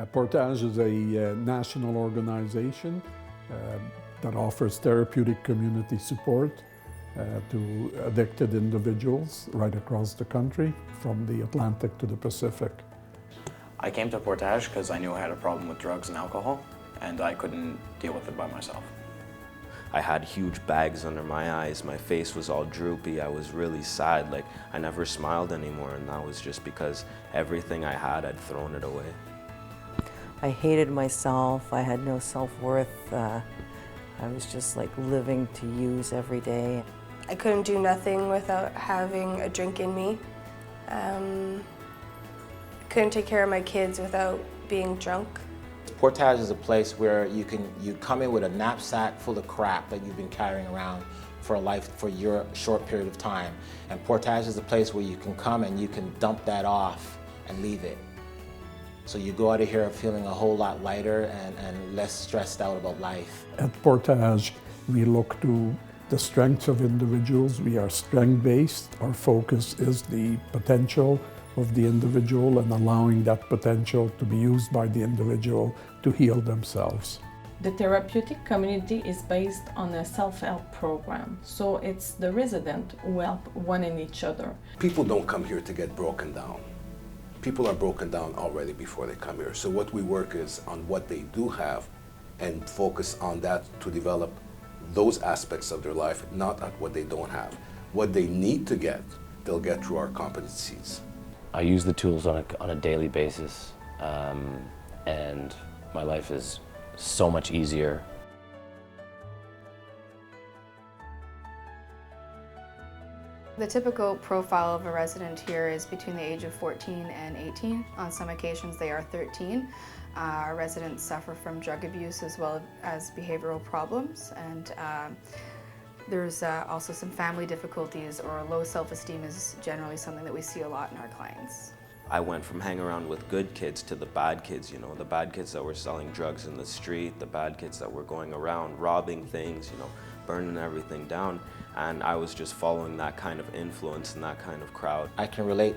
Portage is a national organization that offers therapeutic community support to addicted individuals right across the country, from the Atlantic to the Pacific. I came to Portage because I knew I had a problem with drugs and alcohol, and I couldn't deal with it by myself. I had huge bags under my eyes, my face was all droopy, I was really sad, like I never smiled anymore, and that was just because everything I had, I'd thrown it away. I hated myself, I had no self-worth, I was just like living to use every day. I couldn't do nothing without having a drink in me. Couldn't take care of my kids without being drunk. Portage is a place where you come in with a knapsack full of crap that you've been carrying around for your short period of time. And Portage is a place where you can come and you can dump that off and leave it. So you go out of here feeling a whole lot lighter and less stressed out about life. At Portage, we look to the strengths of individuals. We are strength-based. Our focus is the potential of the individual and allowing that potential to be used by the individual to heal themselves. The therapeutic community is based on a self-help program, so it's the residents who help one and each other. People don't come here to get broken down. People are broken down already before they come here. So what we work is on what they do have and focus on that to develop those aspects of their life, not at what they don't have. What they need to get, they'll get through our competencies. I use the tools on a daily basis, and my life is so much easier. The typical profile of a resident here is between the age of 14 and 18. On some occasions they are 13. Our residents suffer from drug abuse as well as behavioral problems, and there's also some family difficulties, or low self-esteem is generally something that we see a lot in our clients. I went from hanging around with good kids to the bad kids, you know, the bad kids that were selling drugs in the street, the bad kids that were going around robbing things, you know, burning everything down, and I was just following that kind of influence and that kind of crowd. I can relate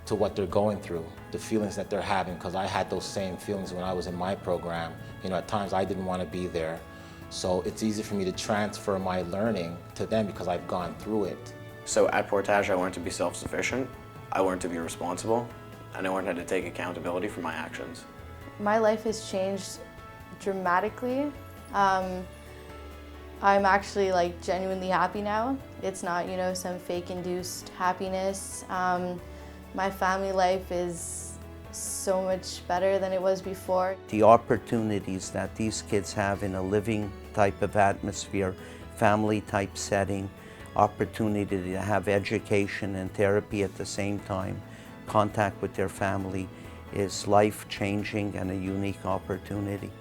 to what they're going through, the feelings that they're having, because I had those same feelings when I was in my program. You know, at times I didn't want to be there. So it's easy for me to transfer my learning to them because I've gone through it. So at Portage, I learned to be self-sufficient, I learned to be responsible, and I learned how to take accountability for my actions. My life has changed dramatically. I'm actually like genuinely happy now. It's not, you know, some fake-induced happiness. My family life is so much better than it was before. The opportunities that these kids have in a living type of atmosphere, family type setting, opportunity to have education and therapy at the same time, contact with their family, is life-changing and a unique opportunity.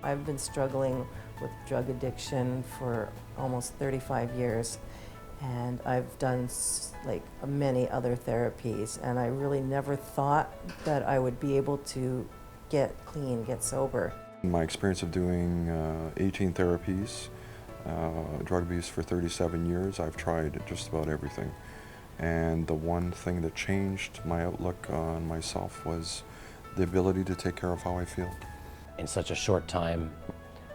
I've been struggling with drug addiction for almost 35 years, and I've done like many other therapies, and I really never thought that I would be able to get clean, get sober. My experience of doing 18 therapies, drug abuse for 37 years, I've tried just about everything. And the one thing that changed my outlook on myself was the ability to take care of how I feel. In such a short time,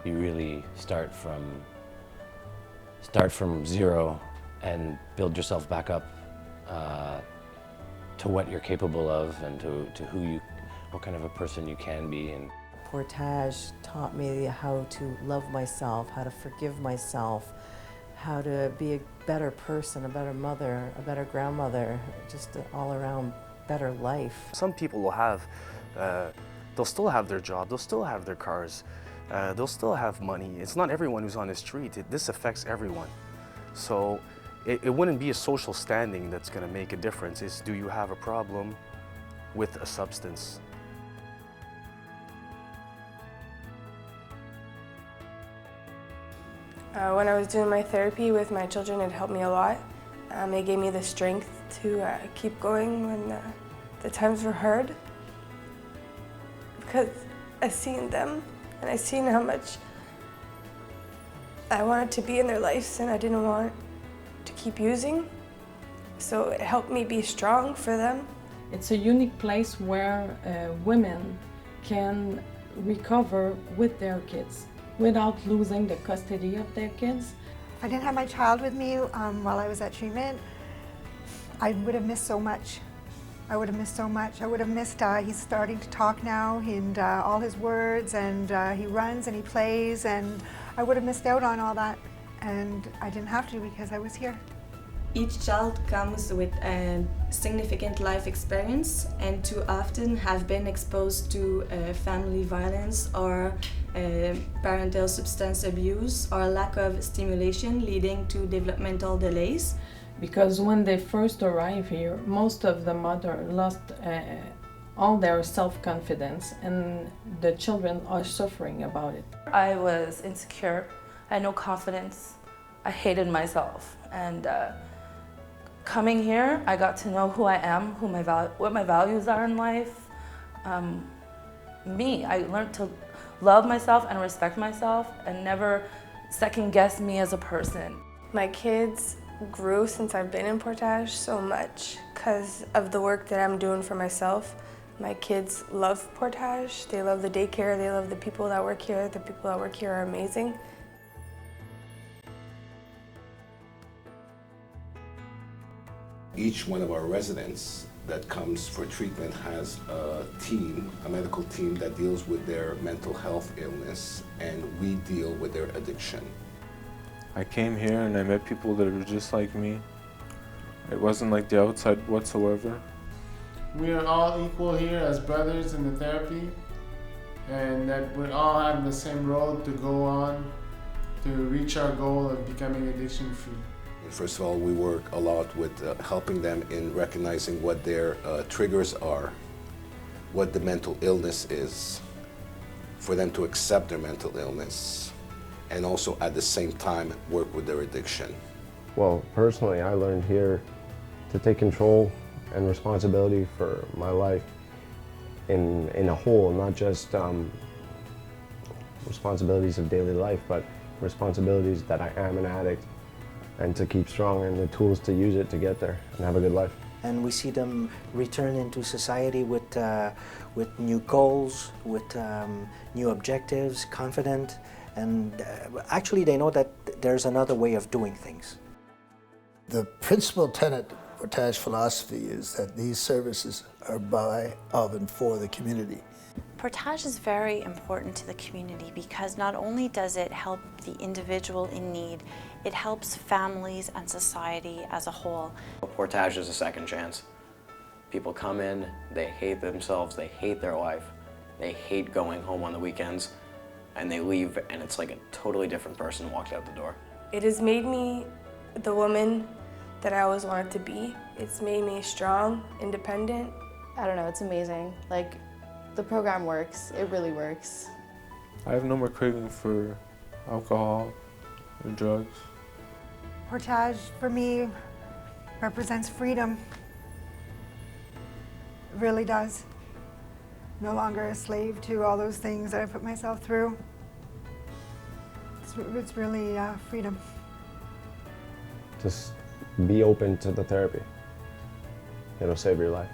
you really start from zero and build yourself back up to what you're capable of and to what kind of a person you can be. And Portage taught me how to love myself, how to forgive myself, how to be a better person, a better mother, a better grandmother, just an all-around better life. Some people will have, they'll still have their job, they'll still have their cars, they'll still have money. It's not everyone who's on the street. This affects everyone. So it wouldn't be a social standing that's going to make a difference. It's, do you have a problem with a substance? When I was doing my therapy with my children, it helped me a lot. It gave me the strength to keep going when the times were hard, because I seen them and I seen how much I wanted to be in their lives and I didn't want to keep using. So it helped me be strong for them. It's a unique place where women can recover with their kids without losing the custody of their kids. If I didn't have my child with me while I was at treatment, I would have missed so much. I would have missed so much. I would have missed, he's starting to talk now, and all his words, and he runs and he plays, and I would have missed out on all that. And I didn't have to because I was here. Each child comes with a significant life experience and too often have been exposed to family violence or parental substance abuse or lack of stimulation leading to developmental delays. Because when they first arrive here, most of the mother lost all their self-confidence, and the children are suffering about it. I was insecure, I had no confidence, I hated myself, and coming here, I got to know who I am, what my values are in life. I learned to love myself and respect myself and never second guess me as a person. My kids grew since I've been in Portage so much because of the work that I'm doing for myself. My kids love Portage, they love the daycare, they love the people that work here. The people that work here are amazing. Each one of our residents that comes for treatment has a team, a medical team that deals with their mental health illness, and we deal with their addiction. I came here and I met people that were just like me. It wasn't like the outside whatsoever. We are all equal here as brothers in the therapy, and that we all have the same road to go on to reach our goal of becoming addiction-free. First of all, we work a lot with helping them in recognizing what their triggers are, what the mental illness is, for them to accept their mental illness, and also at the same time work with their addiction. Well, personally, I learned here to take control and responsibility for my life in a whole, not just responsibilities of daily life, but responsibilities that I am an addict, and to keep strong and the tools to use it to get there and have a good life. And we see them return into society with new goals, with new objectives, confident, and actually they know that there's another way of doing things. The principal tenet of Portage philosophy is that these services are by, of, and for the community. Portage is very important to the community because not only does it help the individual in need, it helps families and society as a whole. Portage is a second chance. People come in, they hate themselves, they hate their life, they hate going home on the weekends, and they leave and it's like a totally different person walked out the door. It has made me the woman that I always wanted to be. It's made me strong, independent. I don't know, it's amazing. Like, the program works, it really works. I have no more craving for alcohol or drugs. Portage, for me, represents freedom. It really does. No longer a slave to all those things that I put myself through. It's really freedom. Just be open to the therapy. It'll save your life.